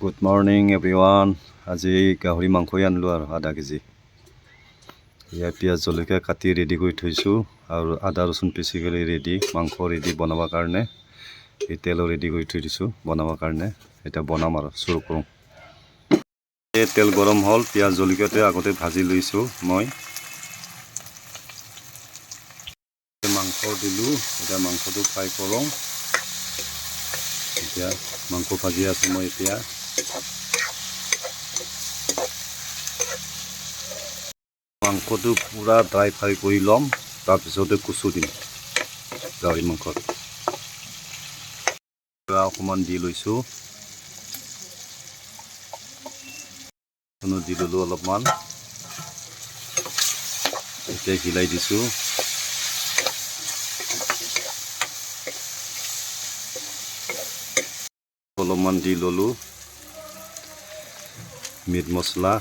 Good morning everyone. আজি গাহৰি মাংসই আনলো আৰু আধা কেজি। ইয়া পিয়াজ জলকীয়া কাটি ৰেডি কৰি থৈছো আৰু আদা ৰসুন পিচি গলি ৰেডি মাংস ৰেডি বনাবৰ কাৰণে এই তেল ৰেডি কৰি থৈ দিছো বনাবৰ কাৰণে এটা বনাম আৰু শুৰু কৰোঁ। এই তেল গৰম হল পিয়াজ জলকীয়াতে আগতে ভাজি লৈছো মই মাংস দিলো এটা মাংসটো ফ্ৰাই কৰোঁ। এতিয়া মাংস ভাজি আছো মই এতিয়া মাংসটো পুৰা ড্ৰাই ফ্ৰাই কৰি ল'ম তাৰপিছতে কুচু দিম গাহৰি মাংসত অকণমান দি লৈছোঁ দি ল'লোঁ অলপমান এতিয়া হিলাই দিছোঁ অলপমান দি ল'লোঁ মিট মছলা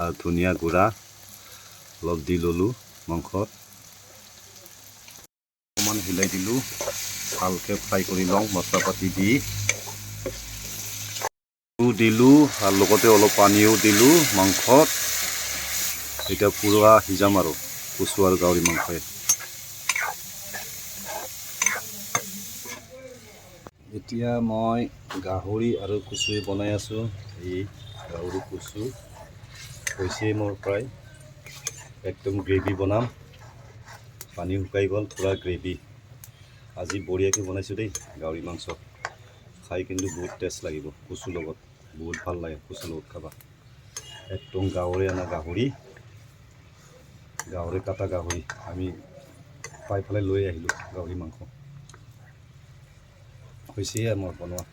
আৰু ধনিয়া গুড়া অলপ দি ল'লোঁ মাংসত অকণমান হিলাই দিলোঁ ভালকৈ ফ্ৰাই কৰি লওঁ মছলা পাতি দি দিলোঁ আৰু লগতে অলপ পানীও দিলোঁ মাংসত এতিয়া পুৰা সিজাম আৰু কচু আৰু গাহৰি মাংসই এতিয়া মই গাহৰি আৰু কচুৱে বনাই আছোঁ এই গাহৰি কচু হৈছে মোৰ প্ৰায় একদম গ্ৰেভি বনাম পানী শুকাই গ'ল পুৰা গ্ৰেভি আজি বঢ়িয়াকৈ বনাইছোঁ দেই গাহৰি মাংস খাই কিন্তু বহুত টেষ্ট লাগিব কচুৰ লগত বহুত ভাল লাগে কচুৰ লগত খাবা একদম গাঁৱৰে অনা গাহৰি কাটা গাহৰি আমি পাই পেলাই লৈ আহিলোঁ গাহৰি মাংস হৈছে মোৰ বনোৱা